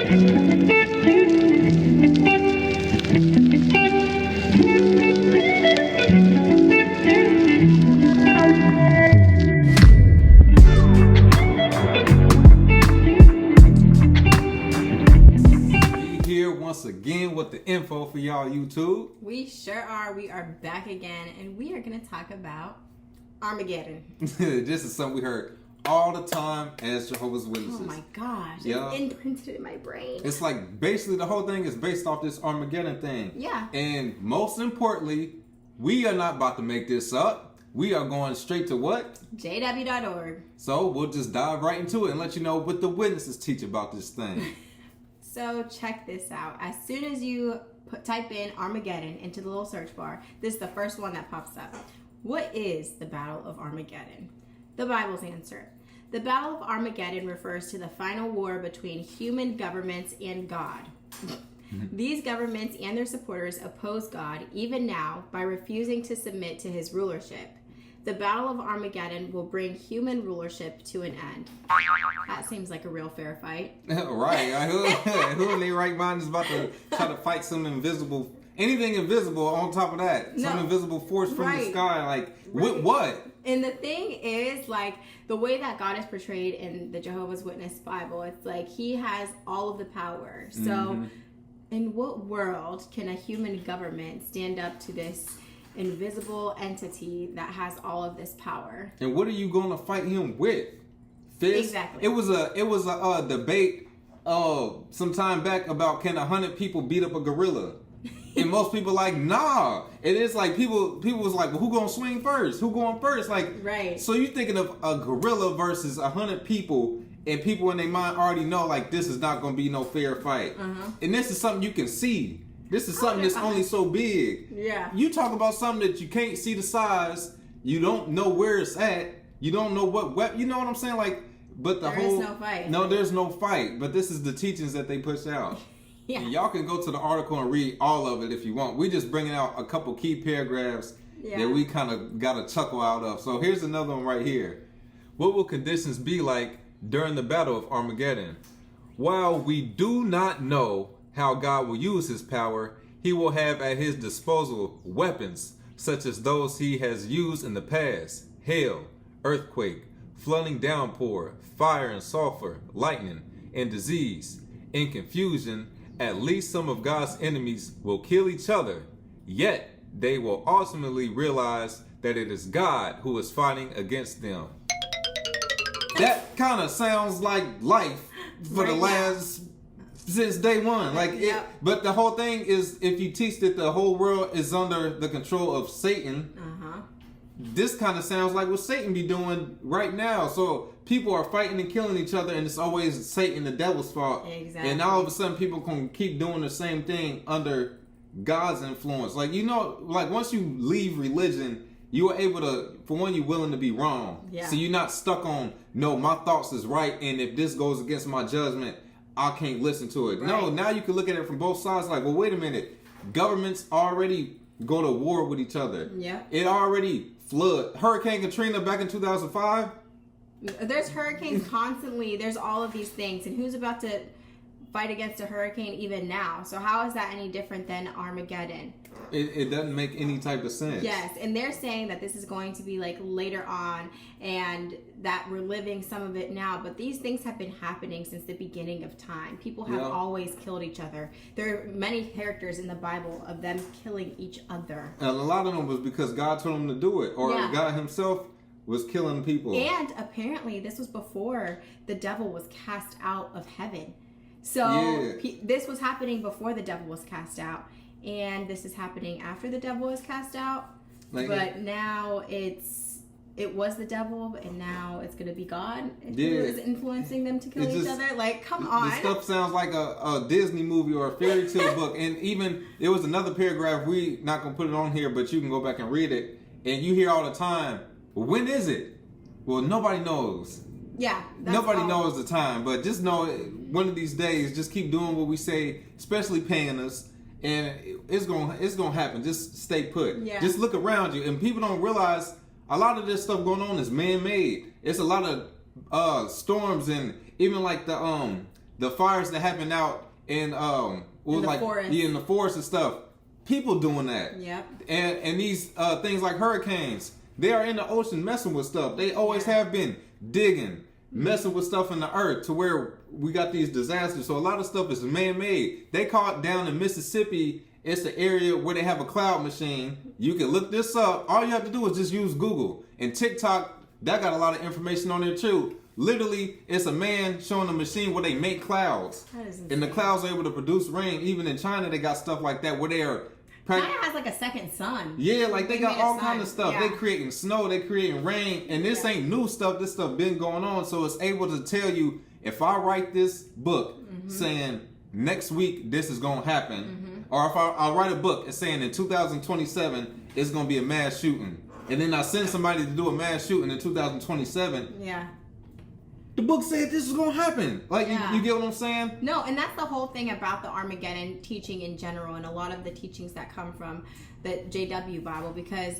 Once again with the info for y'all YouTube. We sure are. We are back again, and we are going to talk about Armageddon. This is something we heard all the time as Jehovah's Witnesses. Oh my gosh. Yeah. It's imprinted in my brain. It's like basically the whole thing is based off this Armageddon thing. Yeah. And most importantly, we are not about to make this up. We are going straight to what? JW.org. So we'll just dive right into it and let you know what the witnesses teach about this thing. So check this out. As soon as you type in Armageddon into the little search bar, this is the first one that pops up. What is the Battle of Armageddon? The Bible's answer. The Battle of Armageddon refers to the final war between human governments and God. These governments and their supporters oppose God even now by refusing to submit to his rulership. The Battle of Armageddon will bring human rulership to an end. That seems like a real fair fight. Right. Who in their right mind is about to try to fight some invisible, anything invisible on top of that? Some invisible force from the sky. Like, with what? And the thing is, like, the way that God is portrayed in the Jehovah's Witness Bible, it's like he has all of the power. So, in what world can a human government stand up to this invisible entity that has all of this power? And what are you going to fight him with? Fist? Exactly. It was a debate some time back about can 100 people beat up a gorilla, and most people like nah. It is like people was like, well, who gonna swing first? Who going first? Like, right. So you're thinking of a gorilla versus 100 people, and people in their mind already know like this is not gonna be no fair fight. And this is something you can see. This is something that's only so big. Yeah. You talk about something that you can't see the size. You don't know where it's at. You don't know what weapon. You know what I'm saying? Like, but there is no fight. No, there's no fight. But this is the teachings that they push out. Yeah. And y'all can go to the article and read all of it if you want. We're just bringing out a couple key paragraphs that we kind of got a chuckle out of. So here's another one right here. What will conditions be like during the Battle of Armageddon? While we do not know how God will use his power, he will have at his disposal weapons such as those he has used in the past: hail, earthquake, flooding downpour, fire and sulfur, lightning, and disease. In confusion, at least some of God's enemies will kill each other, yet they will ultimately realize that it is God who is fighting against them. That kind of sounds like life for the last since day one. Like but the whole thing is, if you teach that the whole world is under the control of Satan, this kind of sounds like what Satan be doing right now. So people are fighting and killing each other, and it's always Satan, the devil's fault. Exactly. And all of a sudden people can keep doing the same thing under God's influence. Like, you know, like once you leave religion, you are able to, for one, you're willing to be wrong. Yeah. So you're not stuck on, no, my thoughts is right, and if this goes against my judgment, I can't listen to it. Right. No, now you can look at it from both sides. Like, well, wait a minute. Governments already go to war with each other. Yeah. It already flood. Hurricane Katrina back in 2005. There's hurricanes constantly. There's all of these things. And who's about to fight against a hurricane even now? So how is that any different than Armageddon? It doesn't make any type of sense. Yes, and they're saying that this is going to be like later on, and that we're living some of it now. But these things have been happening since the beginning of time. People have always killed each other. There are many characters in the Bible of them killing each other. And a lot of them was because God told them to do it, or God himself was killing people. And apparently this was before the devil was cast out of heaven. So this was happening before the devil was cast out. And this is happening after the devil was cast out. Like, but now it was the devil, and now it's going to be God who is influencing them to kill each other. Like, come on. This stuff sounds like a Disney movie or a fairy tale book. And even, there was another paragraph, we not going to put it on here, but you can go back and read it. And you hear all the time, well, when is it? Well, nobody knows. Yeah. Nobody knows the time. But just know, one of these days, just keep doing what we say, especially paying us. And it's gonna happen. Just stay put. Yeah. Just look around you. And people don't realize a lot of this stuff going on is man-made. It's a lot of storms, and even like the the fires that happen out in forest. in the forest and stuff. People doing that. Yep. And these things like hurricanes, they are in the ocean messing with stuff. They always have been digging, messing with stuff in the earth to where we got these disasters. So a lot of stuff is man-made. They call it down in Mississippi. It's the area where they have a cloud machine. You can look this up. All you have to do is just use Google. And TikTok, that got a lot of information on there too. Literally, it's a man showing a machine where they make clouds. And the clouds are able to produce rain. Even in China, they got stuff like that where they are... China has like a second sun. Yeah, like they got all kind of stuff. Yeah. They creating snow, they creating rain. And this ain't new stuff. This stuff been going on. So it's able to tell you, if I write this book saying next week this is going to happen, or if I'll write a book and saying in 2027 it's going to be a mass shooting, and then I send somebody to do a mass shooting in 2027. Yeah. The book said this is going to happen. Like, you get what I'm saying? No, and that's the whole thing about the Armageddon teaching in general, and a lot of the teachings that come from the JW Bible, because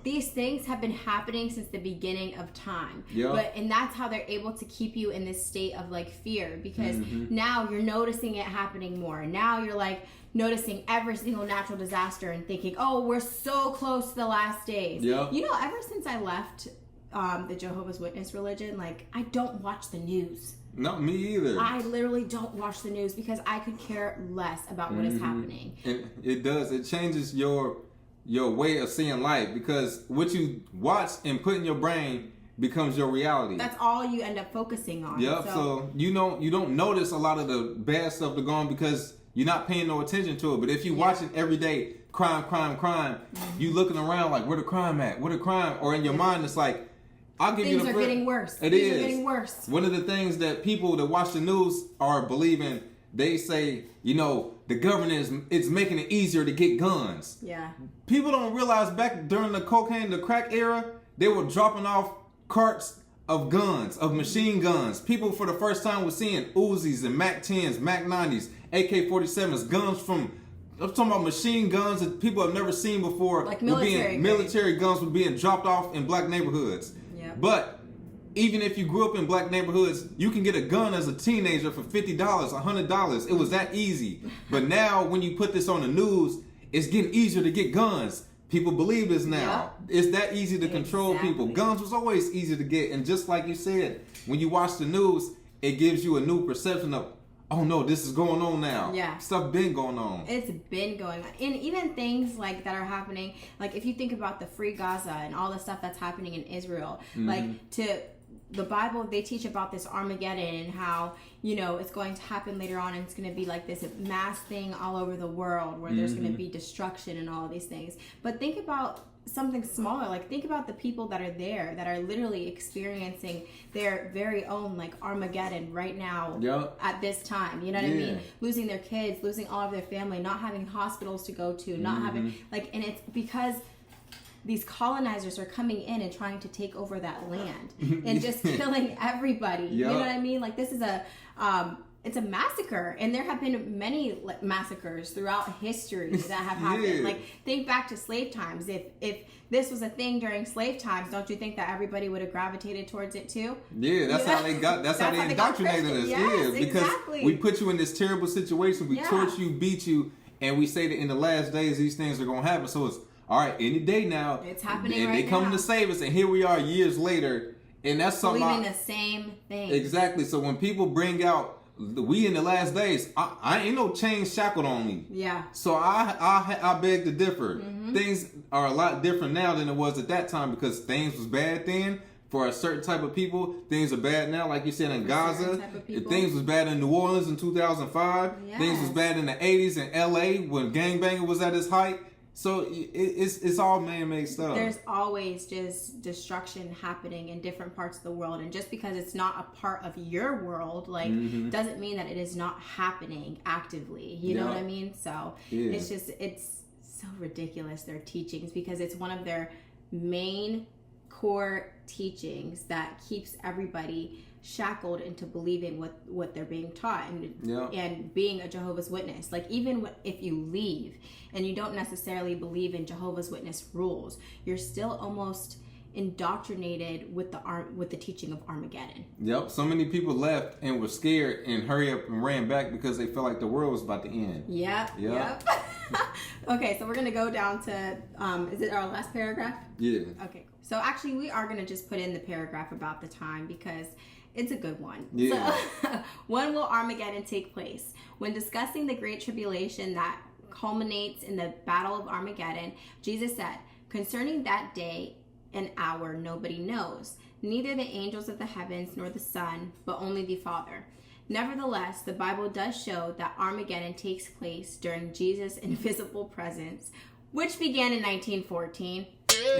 these things have been happening since the beginning of time. Yeah. And that's how they're able to keep you in this state of like fear, because now you're noticing it happening more. Now you're like noticing every single natural disaster and thinking, oh, we're so close to the last days. Yeah. You know, ever since I left the Jehovah's Witness religion, like, I don't watch the news. Not me either. I literally don't watch the news because I could care less about what is happening. And it does. It changes your way of seeing life, because what you watch and put in your brain becomes your reality. That's all you end up focusing on. Yep. So you don't notice a lot of the bad stuff to go on because you're not paying no attention to it. But if you watch it every day, crime, you looking around like, where the crime at? Where the crime? Or in your mind, it's like, I'll give you the... Things are getting worse. It Things is. are getting worse. One of the things that people that watch the news are believing, they say, you know, the government is making it easier to get guns. Yeah. People don't realize back during the cocaine, the crack era, they were dropping off carts of guns, of machine guns. People for the first time were seeing Uzis and Mac 10s, Mac 90s, AK-47s, guns from... I'm talking about machine guns that people have never seen before. Like military guns were being dropped off in black neighborhoods. Yeah. But even if you grew up in black neighborhoods, you can get a gun as a teenager for $50, $100. It was that easy. But now when you put this on the news, it's getting easier to get guns. People believe this now. Yeah. It's that easy to control people. Guns was always easy to get. And just like you said, when you watch the news, it gives you a new perception of, oh no, this is going on now. Yeah. Stuff been going on. It's been going on. And even things like that are happening, like if you think about the Free Gaza and all the stuff that's happening in Israel, like to the Bible, they teach about this Armageddon and how, you know, it's going to happen later on and it's going to be like this mass thing all over the world where there's going to be destruction and all of these things. But think about something smaller. Like, think about the people that are there that are literally experiencing their very own like Armageddon right now at this time. You know what I mean? Losing their kids, losing all of their family, not having hospitals to go to, not having like, and it's because these colonizers are coming in and trying to take over that land and just killing everybody. You know what I mean? Like, this is it's a massacre, and there have been many massacres throughout history that have happened. Like, think back to slave times. If this was a thing during slave times, don't you think that everybody would have gravitated towards it too? Yeah, that's how they got. That's how they indoctrinated us. Yes, because exactly. we put you in this terrible situation. We torture you, beat you, and we say that in the last days these things are going to happen. So it's all right. Any day now, it's happening. And they come to save us, and here we are years later, and that's something. Believing the same thing. Exactly. So when people bring out, we in the last days, I ain't no chain shackled on me. Yeah. So I beg to differ. Things are a lot different now than it was at that time, because things was bad then for a certain type of people. Things are bad now, like you said, in Gaza. Things was bad in New Orleans in 2005. Yes. Things was bad in the 80s in LA when gangbanging was at its height. So it's all man-made stuff. There's always just destruction happening in different parts of the world, and just because it's not a part of your world, like, doesn't mean that it is not happening actively. You know what I mean? So it's so ridiculous, their teachings, because it's one of their main core teachings that keeps everybody shackled into believing what they're being taught and being a Jehovah's Witness. Like, even if you leave and you don't necessarily believe in Jehovah's Witness rules, you're still almost indoctrinated with the teaching of Armageddon. Yep. So many people left and were scared and hurry up and ran back because they felt like the world was about to end. Yep. Okay, so we're going to go down to, is it our last paragraph? Yeah. Okay, cool. So actually we are going to just put in the paragraph about the time because it's a good one. Yeah. So, when will Armageddon take place? When discussing the Great Tribulation that culminates in the Battle of Armageddon, Jesus said, concerning that day and hour nobody knows, neither the angels of the heavens nor the Son, but only the Father. Nevertheless, the Bible does show that Armageddon takes place during Jesus' invisible presence, which began in 1914.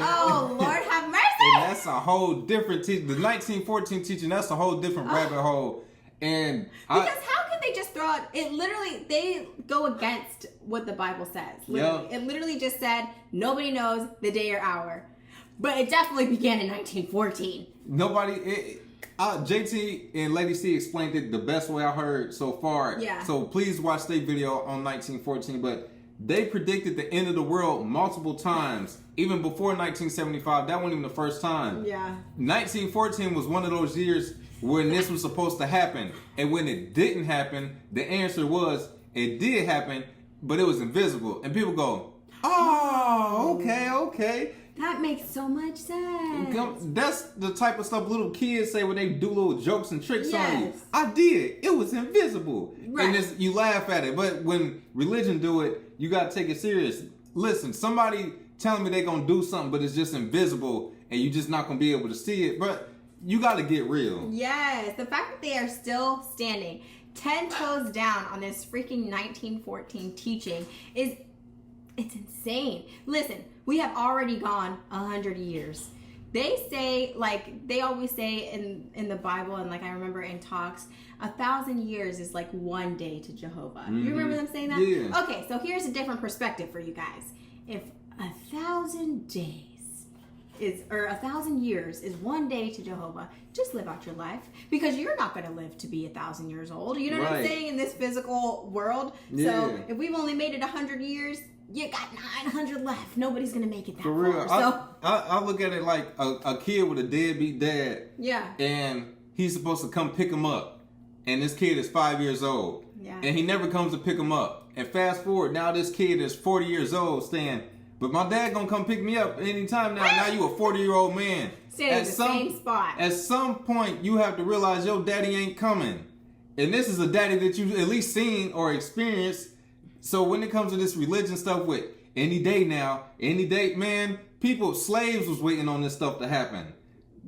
Oh, Lord have mercy! And that's a whole different teaching. The 1914 teaching, that's a whole different rabbit hole. And because how could they just throw it? Literally, they go against what the Bible says. Literally. It literally just said, nobody knows the day or hour. But it definitely began in 1914. JT and Lady C explained it the best way I heard so far. Yeah. So please watch their video on 1914. But they predicted the end of the world multiple times, even before 1975. That wasn't even the first time. Yeah. 1914 was one of those years when this was supposed to happen. And when it didn't happen, the answer was it did happen, but it was invisible. And people go, oh, okay. That makes so much sense. That's the type of stuff little kids say when they do little jokes and tricks on you. Yes. I did. It was invisible. Right. And you laugh at it. But when religion do it, you got to take it serious. Listen, somebody telling me they're going to do something, but it's just invisible, and you're just not going to be able to see it. But you got to get real. Yes. The fact that they are still standing 10 toes down on this freaking 1914 teaching it's insane. Listen, we have already gone 100 years. They say, like, they always say in the Bible, and like I remember in talks, 1,000 years is like one day to Jehovah. Mm-hmm. You remember them saying that? Yeah. Okay, so here's a different perspective for you guys. If 1,000 days or 1,000 years is one day to Jehovah, just live out your life, because you're not going to live to be 1,000 years old. You know what I'm saying? In this physical world. Yeah. So if we've only made it 100 years, you got 900 left. Nobody's going to make it that For real. far. So I look at it like a kid with a deadbeat dad. Yeah. And he's supposed to come pick him up. And this kid is 5 years old. Yeah. And he never comes to pick him up. And fast forward, now this kid is 40 years old saying, but my dad gonna come pick me up anytime now. Now you a 40-year-old man. Standing in the same spot. At some point, you have to realize your daddy ain't coming. And this is a daddy that you at least seen or experienced. So when it comes to this religion stuff with any day now, any day, man, slaves was waiting on this stuff to happen.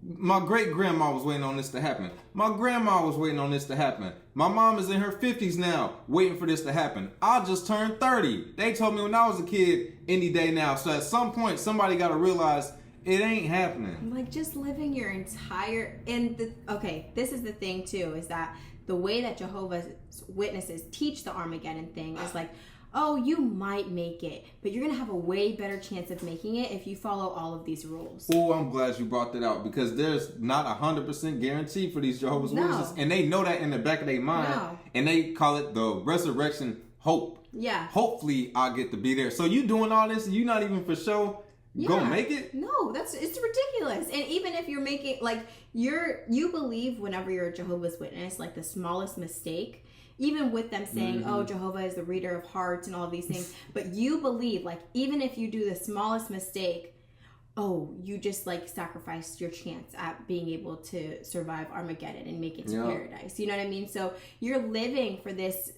My great-grandma was waiting on this to happen. My grandma was waiting on this to happen. My mom is in her 50s now, waiting for this to happen. I just turned 30. They told me when I was a kid, any day now. So at some point, somebody got to realize it ain't happening. Like, just living your entire... this is the thing, too, is that the way that Jehovah's Witnesses teach the Armageddon thing is like, oh, you might make it, but you're going to have a way better chance of making it if you follow all of these rules. Oh, I'm glad you brought that out, because there's not 100% guarantee for these Jehovah's Witnesses. And they know that in the back of their mind. And they call it the resurrection hope. Yeah. Hopefully, I'll get to be there. So you doing all this and you not even for sure gonna make it? No, it's ridiculous. And even if you're making, like, you believe whenever you're a Jehovah's Witness, like the smallest mistake, even with them saying, oh, Jehovah is the reader of hearts and all of these things, but you believe, like, even if you do the smallest mistake, oh, you just, like, sacrificed your chance at being able to survive Armageddon and make it to paradise. You know what I mean? So you're living for this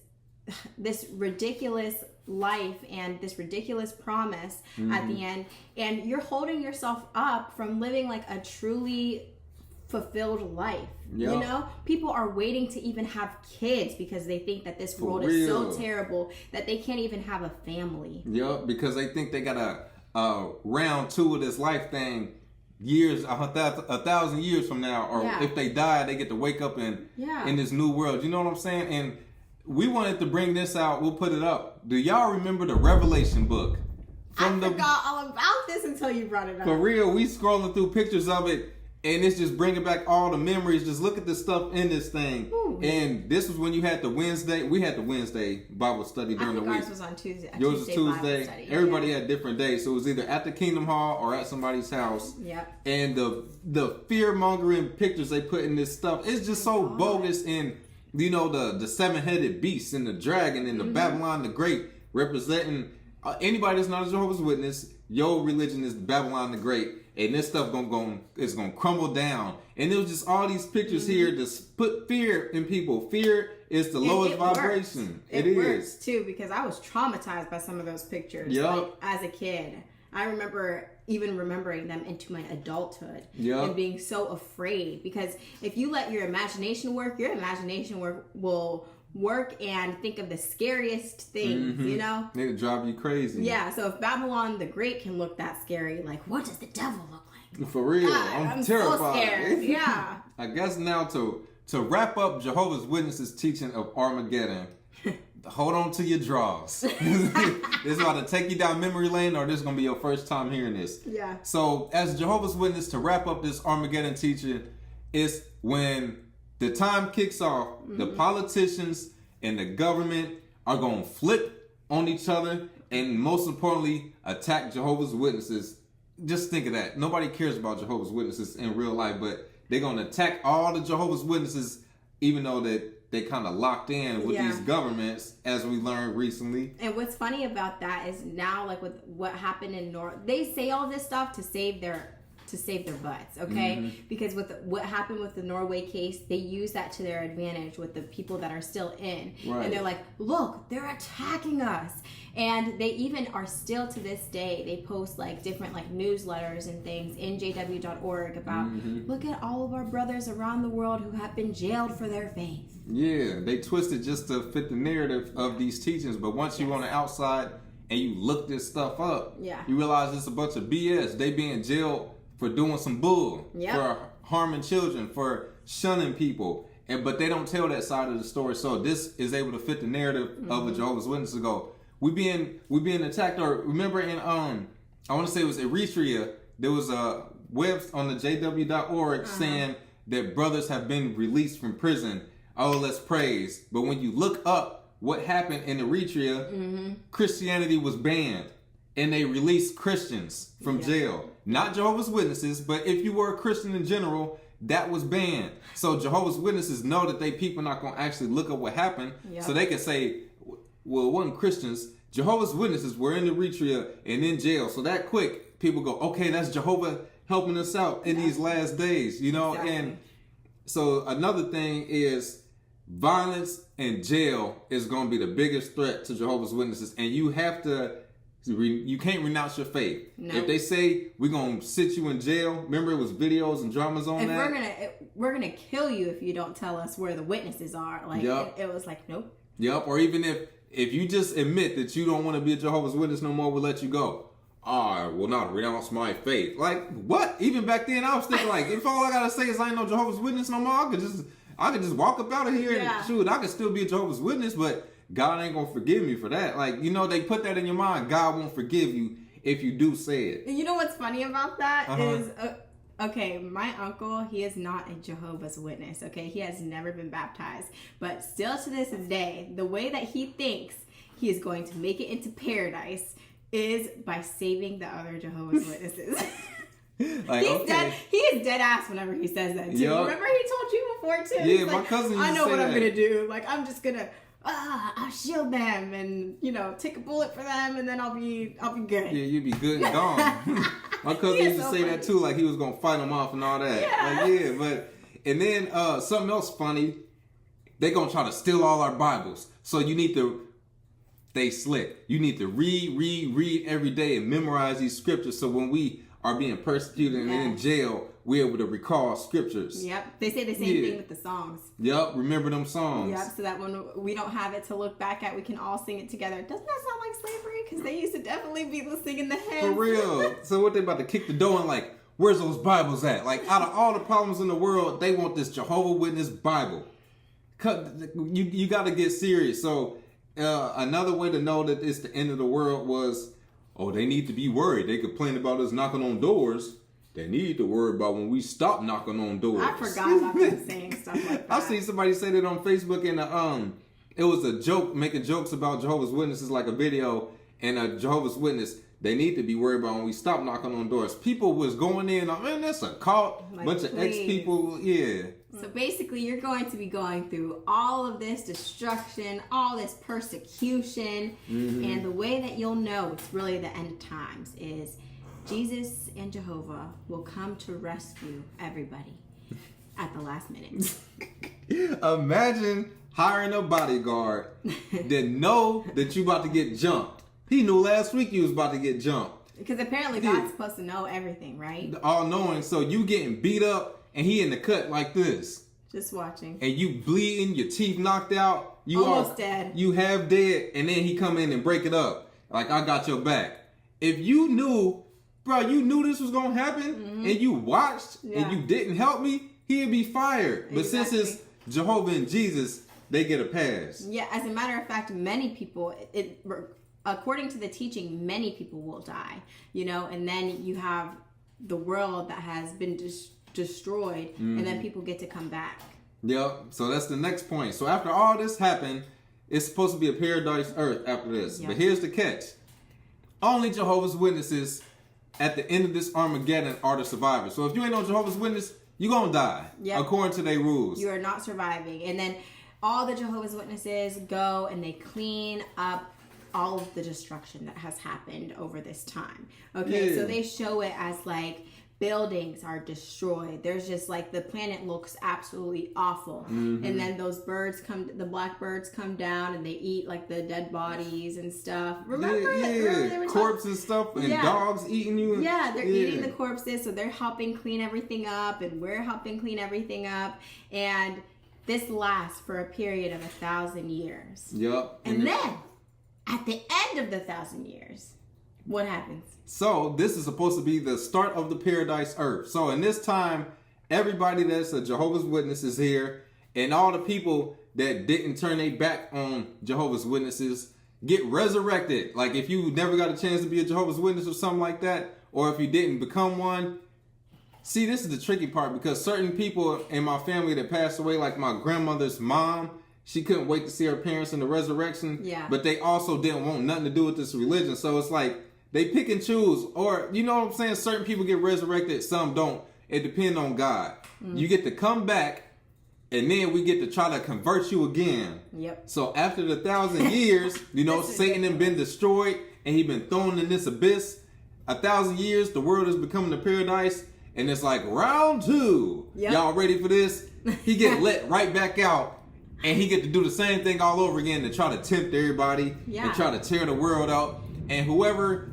ridiculous life and this ridiculous promise at the end, and you're holding yourself up from living, like, a truly fulfilled life. You know, people are waiting to even have kids because they think that this world is so terrible that they can't even have a family. Because they think they got a round two of this life thing years, 1,000 years from now, or if they die, they get to wake up in this new world. You know what I'm saying? And we wanted to bring this out. We'll put it up. Do y'all remember the Revelation book? I forgot all about this until you brought it up. For real, we scrolling through pictures of it. And it's just bringing back all the memories. Just look at the stuff in this thing. Ooh. And this was when you had the Wednesday. We had the Wednesday Bible study during the week. Ours was on Tuesday. Yours was Tuesday. Everybody had different days. So it was either at the Kingdom Hall or at somebody's house. Yep. And the fear-mongering pictures they put in this stuff, it's just so bogus. And, you know, the seven-headed beast and the dragon and the Babylon the Great representing anybody that's not a Jehovah's Witness. Your religion is Babylon the Great. And this stuff is gonna crumble down. And it was just all these pictures here to put fear in people. Fear is the lowest vibration. It works too, because I was traumatized by some of those pictures. Like, as a kid, I remember even remembering them into my adulthood and being so afraid. Because if you let your imagination work will work and think of the scariest things, you know? It'll drive you crazy. Yeah, so if Babylon the Great can look that scary, like, what does the devil look like? For real, I'm terrified. So scared. Yeah. I guess now to wrap up Jehovah's Witnesses' teaching of Armageddon, hold on to your drawers. This is about to take you down memory lane, or this is going to be your first time hearing this. Yeah. So as Jehovah's Witness, to wrap up this Armageddon teaching, is when the time kicks off, the politicians and the government are going to flip on each other and, most importantly, attack Jehovah's Witnesses. Just think of that. Nobody cares about Jehovah's Witnesses in real life, but they're going to attack all the Jehovah's Witnesses, even though that they kind of locked in with these governments, as we learned recently. And what's funny about that is now, like with what happened in they say all this stuff to save their butts, okay? Because with what happened with the Norway case, they use that to their advantage with the people that are still in. Right. And they're like, look, they're attacking us. And they even are still to this day, they post like different like newsletters and things in jw.org about, look at all of our brothers around the world who have been jailed for their faith. Yeah, they twisted just to fit the narrative of these teachings. But once you're on the outside and you look this stuff up, you realize it's a bunch of BS. They be in jail for doing some bull, for harming children, for shunning people, but they don't tell that side of the story. So this is able to fit the narrative of a Jehovah's Witness to go, we being attacked. Or remember in I want to say it was Eritrea, there was a web on the jw.org saying that brothers have been released from prison. Oh, let's praise. But when you look up what happened in Eritrea, Christianity was banned. And they released Christians from jail. Not Jehovah's Witnesses, but if you were a Christian in general, that was banned. So Jehovah's Witnesses know that people not going to actually look up what happened. So they can say, well, it wasn't Christians. Jehovah's Witnesses were in Eritrea and in jail. So that quick, people go, okay, that's Jehovah helping us out in these last days, you know? And so another thing is violence and jail is going to be the biggest threat to Jehovah's Witnesses. And you have to... You can't renounce your faith. Nope. If they say we're gonna sit you in jail, remember it was videos and dramas on that. We're gonna kill you if you don't tell us where the witnesses are. Like it was like nope. Yep. Or even if you just admit that you don't want to be a Jehovah's Witness no more, we'll let you go. I will not renounce my faith. Like what? Even back then, I was thinking like, if all I gotta say is I ain't no Jehovah's Witness no more, I could just walk up out of here and shoot. I could still be a Jehovah's Witness, but God ain't gonna forgive me for that. Like, you know, they put that in your mind. God won't forgive you if you do say it. You know what's funny about that is, okay, my uncle, he is not a Jehovah's Witness, okay? He has never been baptized. But still to this day, the way that he thinks he is going to make it into paradise is by saving the other Jehovah's Witnesses. Like, he is dead ass whenever he says that, too. Yep. Remember he told you before, too? Yeah, my cousin used I know to say what I'm that. gonna do. Like, I'm just gonna... I'll shield them and, you know, take a bullet for them and then I'll be good. Yeah, you'd be good and gone. My cousin used to say that too, like he was gonna fight them off and all that. And then something else funny, they gonna try to steal all our Bibles. So you need to, they slick. You need to read every day and memorize these scriptures. So when we are being persecuted and in jail, we're able to recall scriptures. Yep. They say the same thing with the songs. Yep. Remember them songs. Yep. So that when we don't have it to look back at, we can all sing it together. Doesn't that sound like slavery? Because they used to definitely be singing the hymns. For real. So what they about to kick the door and like, where's those Bibles at? Like out of all the problems in the world, they want this Jehovah Witness Bible. You got to get serious. So another way to know that it's the end of the world was, oh, they need to be worried. They complain about us knocking on doors. they need to worry about when we stop knocking on doors. I forgot about them saying stuff like that. I seen somebody say that on Facebook, and it was a joke, making jokes about Jehovah's Witnesses, like a video, and a Jehovah's Witness, they need to be worried about when we stop knocking on doors. People was going in, man, that's a cult, like, bunch of ex-people, yeah. So basically, you're going to be going through all of this destruction, all this persecution, and the way that you'll know it's really the end of times is Jesus and Jehovah will come to rescue everybody at the last minute. Imagine hiring a bodyguard that know that you about to get jumped. He knew last week you was about to get jumped. Because apparently God's supposed to know everything, right? All knowing. So you getting beat up and he in the cut like this. Just watching. And you bleeding, your teeth knocked out. You almost dead. You half dead, and then he come in and break it up. Like, I got your back. If you knew, bro, you knew this was going to happen, and you watched, and you didn't help me, he'd be fired. But since it's Jehovah and Jesus, they get a pass. Yeah, as a matter of fact, many people, according to the teaching, many people will die, and then you have the world that has been destroyed, and then people get to come back. Yep, so that's the next point. So after all this happened, it's supposed to be a paradise earth after this. Yep. But here's the catch. Only Jehovah's Witnesses at the end of this Armageddon are the survivors. So if you ain't no Jehovah's Witness, you're going to die, according to their rules. You are not surviving. And then all the Jehovah's Witnesses go and they clean up all of the destruction that has happened over this time. Okay, so they show it as like buildings are destroyed. There's just like the planet looks absolutely awful. And then those birds the blackbirds come down and they eat like the dead bodies and stuff. Remember corpses and stuff, and dogs eating you. They're eating the corpses, so they're helping clean everything up, and we're helping clean everything up. And this lasts for a period of 1,000 years. Yep. And then at the end of the 1,000 years, what happens? So this is supposed to be the start of the paradise earth. So in this time, everybody that's a Jehovah's Witness is here, and all the people that didn't turn their back on Jehovah's Witnesses get resurrected. Like if you never got a chance to be a Jehovah's Witness or something like that, or if you didn't become one. See, this is the tricky part, because certain people in my family that passed away, like my grandmother's mom, she couldn't wait to see her parents in the resurrection. Yeah. But they also didn't want nothing to do with this religion. So it's like they pick and choose. Or, you know what I'm saying? Certain people get resurrected, some don't. It depends on God. You get to come back, and then we get to try to convert you again. Yep. So after the 1,000 years, Satan had been destroyed, and he been thrown in this abyss. 1,000 years, the world is becoming a paradise. And it's like round 2. Yep. Y'all ready for this? He get let right back out. And he get to do the same thing all over again to try to tempt everybody and try to tear the world out. And whoever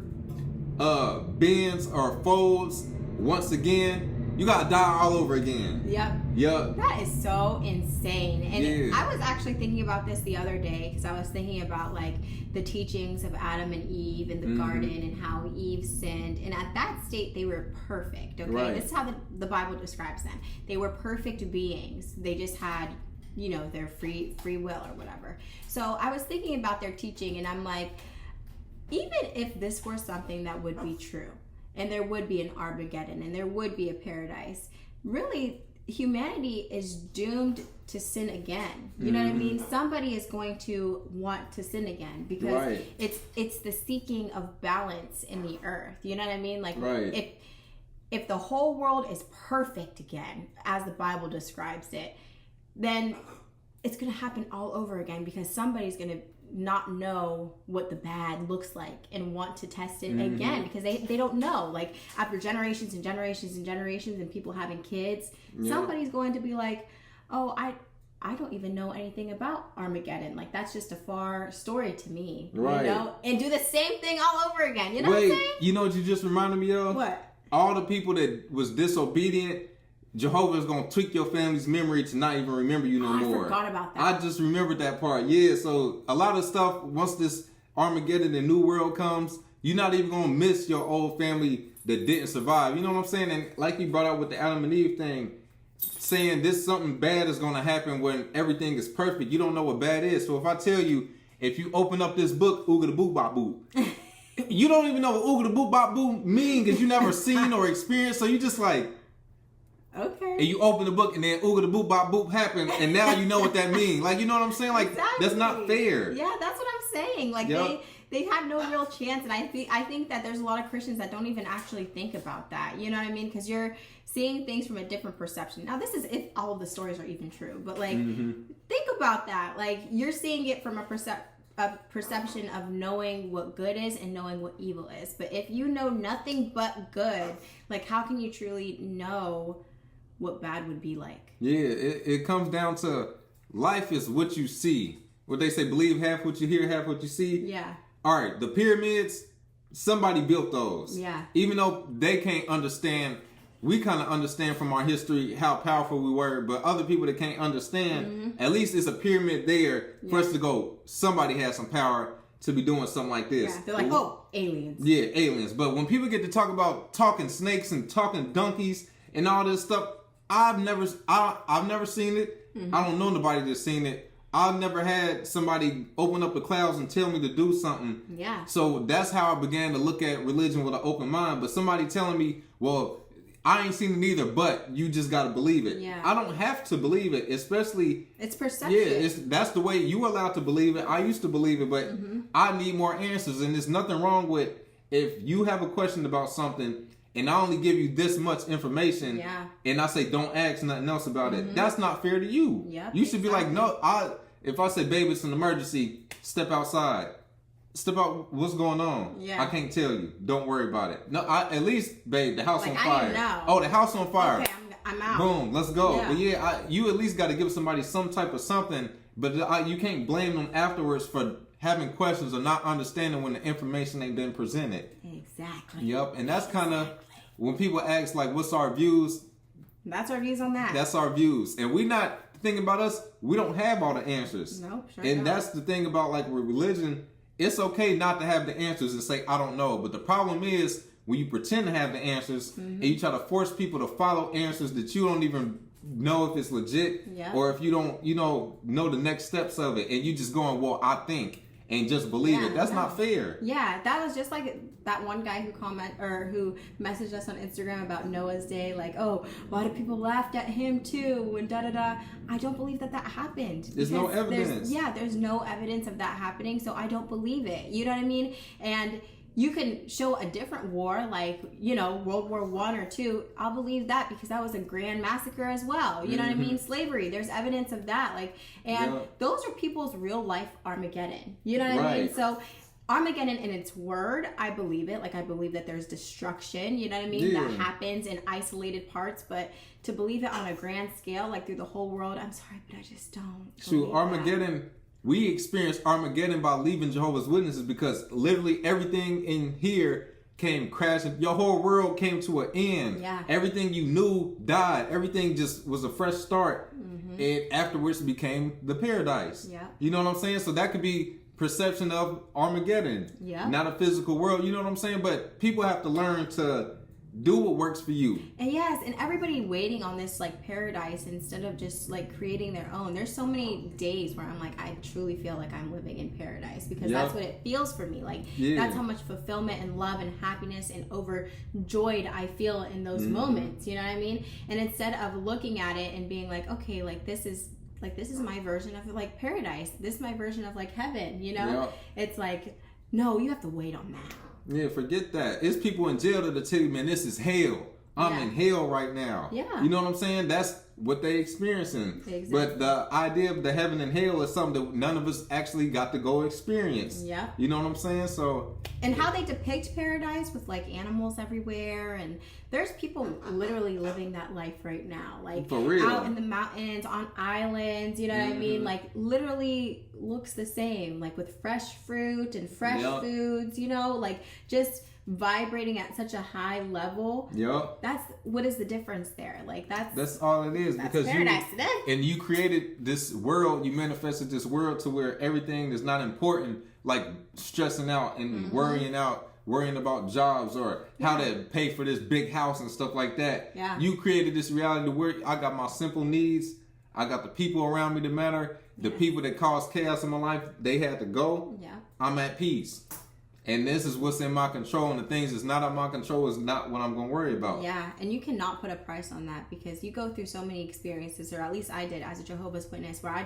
bends or folds once again, you gotta die all over again. Yep. That is so insane. And I was actually thinking about this the other day, because I was thinking about like the teachings of Adam and Eve in the garden, and how Eve sinned. And at that state, they were perfect. Okay, This is how the Bible describes them. They were perfect beings. They just had, their free will or whatever. So I was thinking about their teaching, and I'm like, even if this were something that would be true, and there would be an Armageddon, and there would be a paradise, really, humanity is doomed to sin again. You know what I mean? Somebody is going to want to sin again, because it's the seeking of balance in the earth. You know what I mean? Like if the whole world is perfect again, as the Bible describes it, then it's going to happen all over again, because somebody's going to not know what the bad looks like and want to test it again, because they don't know. Like after generations and generations and generations and people having kids, somebody's going to be like, oh, I don't even know anything about Armageddon. Like that's just a far story to me. And do the same thing all over again. You know what I'm saying? You know what you just reminded me of? What? All the people that was disobedient, Jehovah's gonna tweak your family's memory to not even remember you no more. I forgot about that. I just remembered that part. Yeah, so a lot of stuff, once this Armageddon and New World comes, you're not even gonna miss your old family that didn't survive. You know what I'm saying? And like you brought out with the Adam and Eve thing, saying this something bad is gonna happen when everything is perfect. You don't know what bad is. So if I tell you, if you open up this book, ooga da boo ba boo, You don't even know what ooga da boop bop boop mean because you never seen or experienced. So you just like, okay. and you open the book and then ooga da boop bop boop happened, and now you know what that means. Like, you know what I'm saying? Like, exactly. That's not fair. Yeah, that's what I'm saying. Like, they have no real chance, and I think that there's a lot of Christians that don't even actually think about that. You know what I mean? Because you're seeing things from a different perception. Now, this is if all of the stories are even true, but like, think about that. Like, you're seeing it from a perception of knowing what good is and knowing what evil is. But if you know nothing but good, like, how can you truly know what bad would be like? Yeah, it comes down to life is what you see. What they say, believe half what you hear, half what you see. Yeah. All right, the pyramids, somebody built those. Yeah. Even though they can't understand, we kind of understand from our history how powerful we were, but other people that can't understand, at least it's a pyramid there for us to go, somebody has some power to be doing something like this. Yeah, they're like, oh, aliens. Yeah, aliens. But when people get to talk about talking snakes and talking donkeys and all this stuff, I've never seen it. I don't know nobody that's seen it. I've never had somebody open up the clouds and tell me to do something. Yeah. So that's how I began to look at religion with an open mind. But somebody telling me, well, I ain't seen it either, but you just got to believe it. Yeah. I don't have to believe it, especially... It's perception. Yeah, that's the way you allowed to believe it. I used to believe it, but I need more answers. And there's nothing wrong with if you have a question about something and I only give you this much information and I say don't ask nothing else about it. That's not fair to you. Yep, You should be like, no, if I say, babe, it's an emergency, step outside. Step out, what's going on? Yeah. I can't tell you. Don't worry about it. No, at least, babe, the house like, on fire. I didn't know. Oh, the house on fire. Okay, I'm out. Boom, let's go. Yeah. But yeah, you at least got to give somebody some type of something, but you can't blame them afterwards for having questions or not understanding when the information ain't been presented. Exactly. Yep, and that's kind of, when people ask, like, what's our views? That's our views on that. That's our views. And we not thinking about us, we don't have all the answers. No, sure And not. that's the thing about, like, with religion, it's okay not to have the answers and say, I don't know. But the problem is, when you pretend to have the answers and you try to force people to follow answers that you don't even know if it's legit or if you don't, know the next steps of it, and you just going, well, I think, and just believe it. That's not fair. Yeah, that was just like that one guy who messaged us on Instagram about Noah's Day, like, oh, why do people laugh at him too, and da da da. I don't believe that happened. There's no evidence. There's no evidence of that happening, so I don't believe it. You know what I mean? And you can show a different war, like, World War I or II. I'll believe that because that was a grand massacre as well. You know what I mean? Slavery, there's evidence of that. Like, and those are people's real life Armageddon. You know what I mean? So Armageddon in its word, I believe it. Like, I believe that there's destruction, you know what I mean? That happens in isolated parts, but to believe it on a grand scale, like through the whole world, I'm sorry, but I just don't. Shoot, Armageddon... We experienced Armageddon by leaving Jehovah's Witnesses because literally everything in here came crashing. Your whole world came to an end. Yeah. Everything you knew died. Everything just was a fresh start. And afterwards became the paradise. Yeah. You know what I'm saying? So that could be perception of Armageddon. Yeah. Not a physical world. You know what I'm saying? But people have to learn to do what works for you. And yes, and everybody waiting on this like paradise instead of just like creating their own. There's so many days where I'm like, I truly feel like I'm living in paradise because that's what it feels for me. Like that's how much fulfillment and love and happiness and overjoyed I feel in those moments. You know what I mean? And instead of looking at it and being like, okay, this is my version of like paradise. This is my version of like heaven. It's like, no, you have to wait on that. Yeah, forget that. It's people in jail that'll tell you, man, this is hell. I'm in hell right now. Yeah. You know what I'm saying? That's what they experiencing. Exactly. But the idea of the heaven and hell is something that none of us actually got to go experience. Yeah. You know what I'm saying? So. And how they depict paradise with like animals everywhere, and there's people literally living that life right now, like for real, out in the mountains, on islands. You know what I mean? Like literally looks the same, like with fresh fruit and fresh foods. Like just vibrating at such a high level. That's what is the difference there? Like that's all it is, because you created this world, you manifested this world to where everything is not important, like stressing out and worrying about jobs or how to pay for this big house and stuff like that. You created this reality where I got my simple needs, I got the people around me that matter, the people that caused chaos in my life, they had to go. I'm at peace. And this is what's in my control, and the things that's not in my control is not what I'm going to worry about. Yeah, and you cannot put a price on that, because you go through so many experiences, or at least I did as a Jehovah's Witness, where I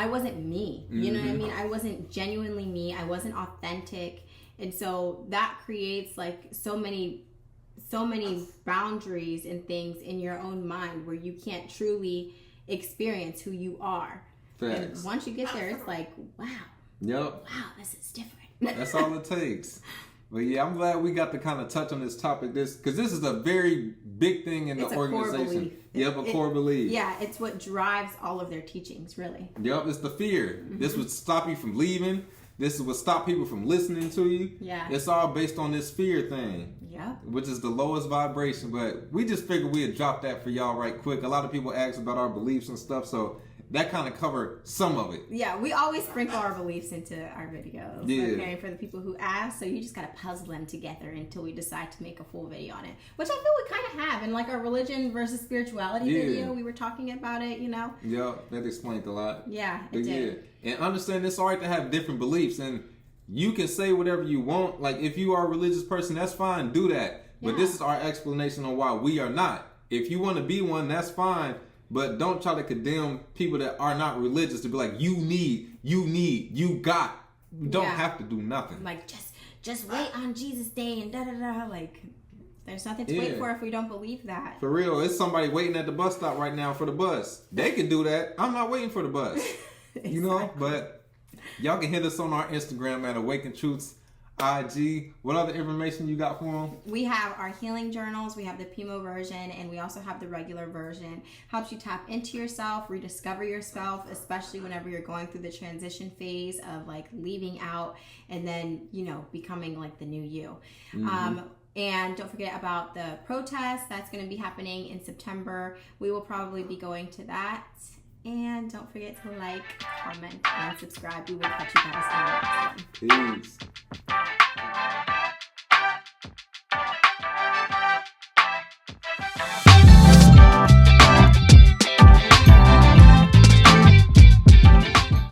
wasn't me. You know what I mean? I wasn't genuinely me. I wasn't authentic. And so that creates like so many boundaries and things in your own mind where you can't truly experience who you are. Facts. And once you get there, it's like, wow. Yep. Wow, this is different. That's all it takes. But yeah, I'm glad we got to kind of touch on this topic, because this is a very big thing in the organization. Yep, a core belief. Yeah, it's what drives all of their teachings, really. Yep, it's the fear. This would stop you from leaving. This is what stop people from listening to you. Yeah. It's all based on this fear thing. Yep. Which is the lowest vibration. But we just figured we'd drop that for y'all right quick. A lot of people ask about our beliefs and stuff, so that kind of covered some of it. Yeah, we always sprinkle our beliefs into our videos. Yeah. Okay, for the people who ask, so you just gotta puzzle them together until we decide to make a full video on it. Which I feel we kind of have in like our religion versus spirituality video. We were talking about it, you know. Yeah, that explained a lot. Yeah, it did. Yeah, and understand it's alright to have different beliefs, and you can say whatever you want. Like if you are a religious person, that's fine. Do that. Yeah. But this is our explanation on why we are not. If you want to be one, that's fine. But don't try to condemn people that are not religious to be like, you got. You don't have to do nothing. Like, just wait on Jesus' day and da-da-da. Like, there's nothing to wait for if we don't believe that. For real, it's somebody waiting at the bus stop right now for the bus. They can do that. I'm not waiting for the bus. Exactly. You know? But y'all can hit us on our Instagram at Awaken Truths IG. What other information you got for them? We have our healing journals. We have the Pimo version, and we also have the regular version. Helps you tap into yourself, rediscover yourself, especially whenever you're going through the transition phase of like leaving out and then, you know, becoming like the new you. And don't forget about the protest that's going to be happening in September. We will probably be going to that. And don't forget to like, comment, and subscribe. We will catch you guys in the next one. Peace.